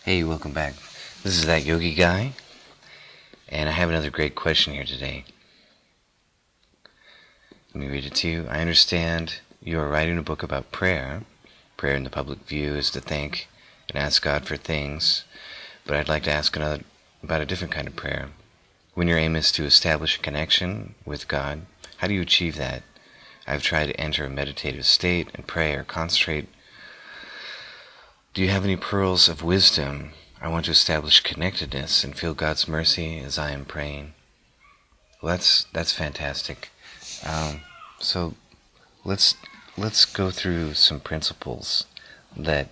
Hey, welcome back. This is That Yogi Guy, and I have another great question here today. Let me read it to you. I understand you are writing a book about prayer. Prayer in the public view is to thank and ask God for things, but I'd like to ask about a different kind of prayer. When your aim is to establish a connection with God, how do you achieve that? I've tried to enter a meditative state and pray or concentrate. Do you have any pearls of wisdom? I want to establish connectedness and feel God's mercy as I am praying. Well, that's fantastic. So let's go through some principles that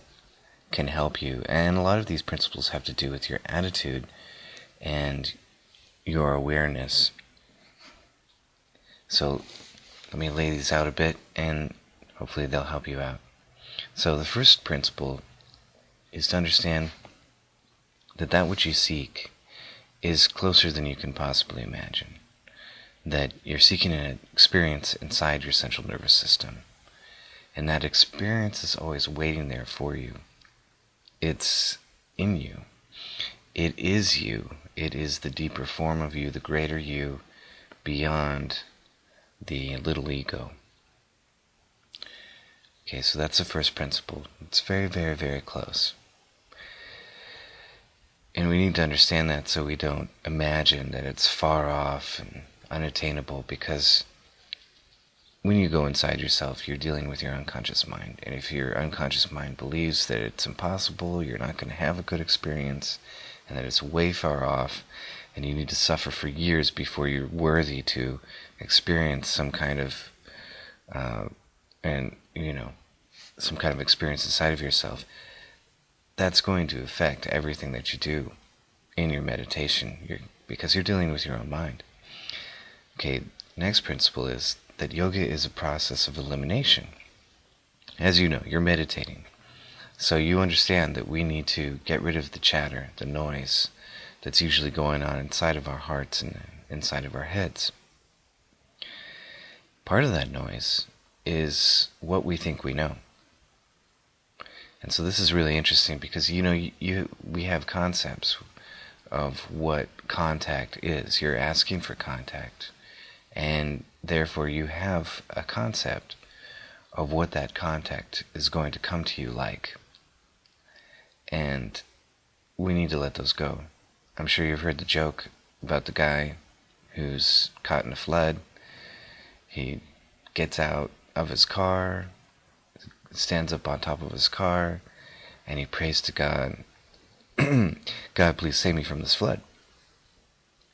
can help you, and a lot of these principles have to do with your attitude and your awareness. So let me lay these out a bit, and hopefully they'll help you out. So the first principle is to understand that which you seek is closer than you can possibly imagine. That you're seeking an experience inside your central nervous system. And that experience is always waiting there for you. It's in you. It is you. It is the deeper form of you, the greater you, beyond the little ego. Okay, so that's the first principle. It's very, very, very close. And we need to understand that so we don't imagine that it's far off and unattainable, because when you go inside yourself, you're dealing with your unconscious mind. And if your unconscious mind believes that it's impossible, you're not going to have a good experience, and that it's way far off, and you need to suffer for years before you're worthy to experience some kind of, some kind of experience inside of yourself, that's going to affect everything that you do in your meditation, because you're dealing with your own mind. Okay, next principle is that yoga is a process of elimination. As you know, you're meditating. So you understand that we need to get rid of the chatter, the noise that's usually going on inside of our hearts and inside of our heads. Part of that noise is what we think we know. And so this is really interesting, because we have concepts of what contact is. You're asking for contact, and therefore you have a concept of what that contact is going to come to you like. And we need to let those go. I'm sure you've heard the joke about the guy who's caught in a flood. He gets out of his car, stands up on top of his car, and he prays to God, God, please save me from this flood.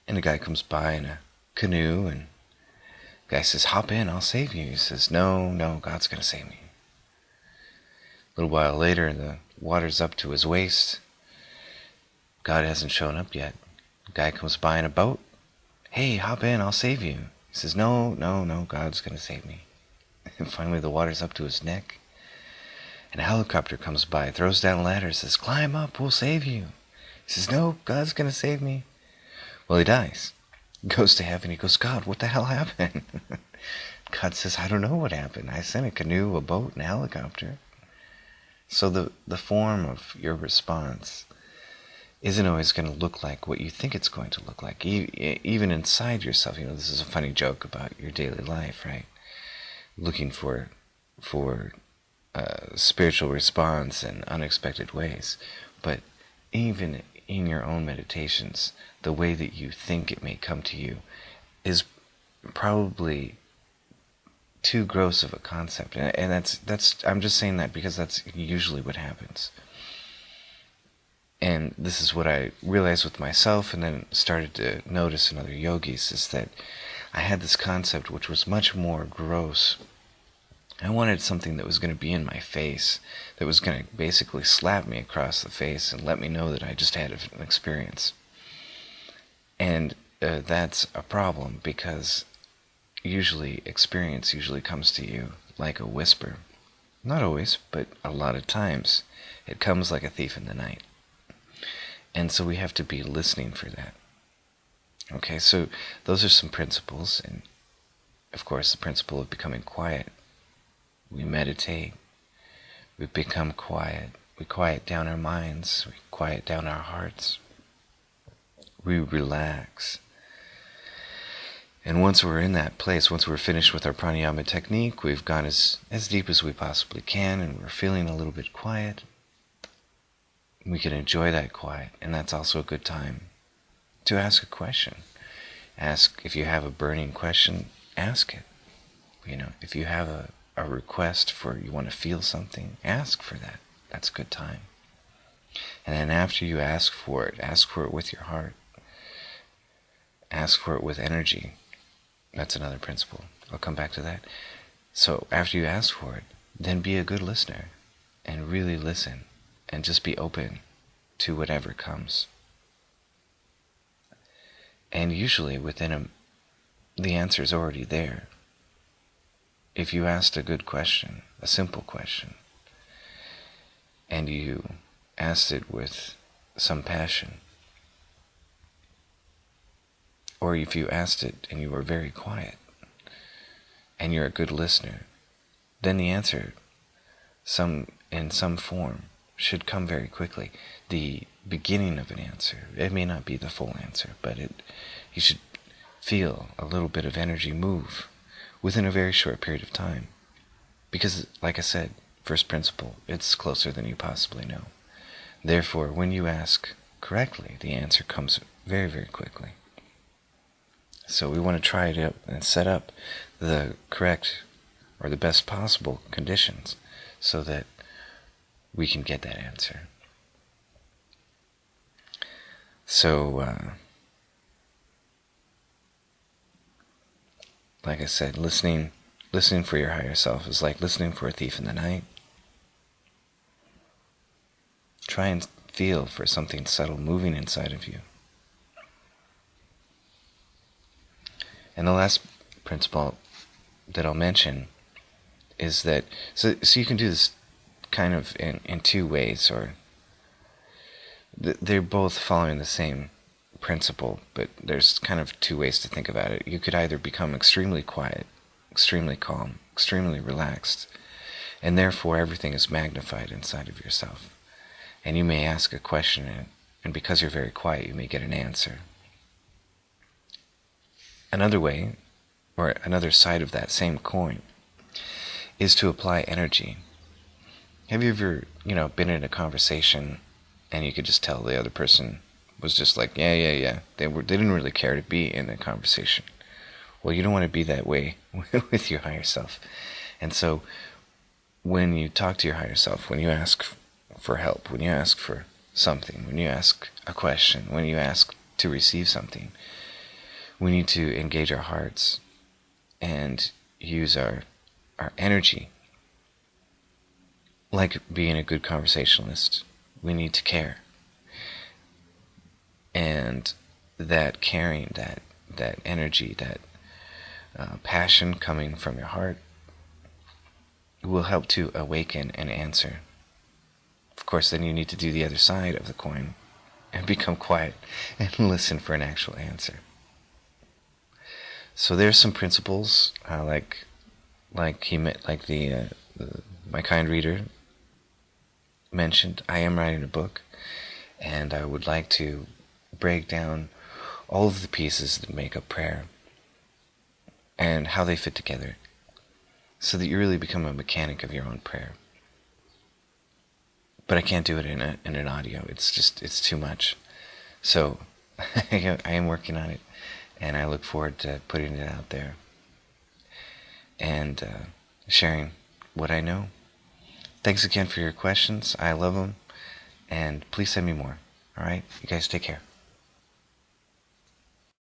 And a guy comes by in a canoe, and the guy says, hop in, I'll save you. He says, no, God's going to save me. A little while later, the water's up to his waist. God hasn't shown up yet. The guy comes by in a boat. Hey, hop in, I'll save you. He says, no, God's going to save me. And finally the water's up to his neck. And a helicopter comes by, throws down a ladder, says, climb up, we'll save you. He says, no, God's going to save me. Well, he dies. Goes to heaven. He goes, God, what the hell happened? God says, I don't know what happened. I sent a canoe, a boat, and a helicopter. So the form of your response isn't always going to look like what you think it's going to look like. Even inside yourself, this is a funny joke about your daily life, right? Looking for spiritual response in unexpected ways. But even in your own meditations, the way that you think it may come to you is probably too gross of a concept. And that's I'm just saying that because that's usually what happens. And this is what I realized with myself, and then started to notice in other yogis, is that I had this concept which was much more gross. I wanted something that was going to be in my face, that was going to basically slap me across the face and let me know that I just had an experience. And that's a problem, because experience usually comes to you like a whisper. Not always, but a lot of times it comes like a thief in the night. And so we have to be listening for that. Okay, so those are some principles, and of course the principle of becoming quiet. We meditate, we become quiet, we quiet down our minds, we quiet down our hearts, we relax. And once we're in that place, once we're finished with our pranayama technique, we've gone as deep as we possibly can, and we're feeling a little bit quiet, we can enjoy that quiet. And that's also a good time to ask a question. Ask, if you have a burning question, ask it. If you have a request for, you want to feel something, ask for that. That's a good time. And then after you ask for it with your heart. Ask for it with energy. That's another principle. I'll come back to that. So after you ask for it, then be a good listener and really listen and just be open to whatever comes. And usually the answer is already there. If you asked a good question, a simple question, and you asked it with some passion, or if you asked it and you were very quiet, and you're a good listener, then the answer, in some form, should come very quickly. The beginning of an answer, it may not be the full answer, but you should feel a little bit of energy move within a very short period of time. Because, like I said, first principle, it's closer than you possibly know. Therefore, when you ask correctly, the answer comes very, very quickly. So we want to try it out and set up the correct or the best possible conditions so that we can get that answer. So, like I said, listening for your higher self is like listening for a thief in the night. Try and feel for something subtle moving inside of you. And the last principle that I'll mention is that, so you can do this kind of in two ways, or they're both following the same principle, but there's kind of two ways to think about it. You could either become extremely quiet, extremely calm, extremely relaxed, and therefore everything is magnified inside of yourself. And you may ask a question, and because you're very quiet, you may get an answer. Another way, or another side of that same coin, is to apply energy. Have you ever, been in a conversation and you could just tell the other person was just like, yeah. They didn't really care to be in the conversation. Well, you don't want to be that way with your higher self. And so when you talk to your higher self, when you ask for help, when you ask for something, when you ask a question, when you ask to receive something, we need to engage our hearts and use our energy. Like being a good conversationalist, we need to care. And that caring, that energy, that passion coming from your heart will help to awaken an answer. Of course, then you need to do the other side of the coin and become quiet and listen for an actual answer. So there's some principles, like my kind reader mentioned. I am writing a book, and I would like to break down all of the pieces that make up prayer and how they fit together, so that you really become a mechanic of your own prayer. But I can't do it in an audio. It's too much. So I am working on it, and I look forward to putting it out there and sharing what I know. Thanks again for your questions. I love them, and please send me more. All right? You guys take care.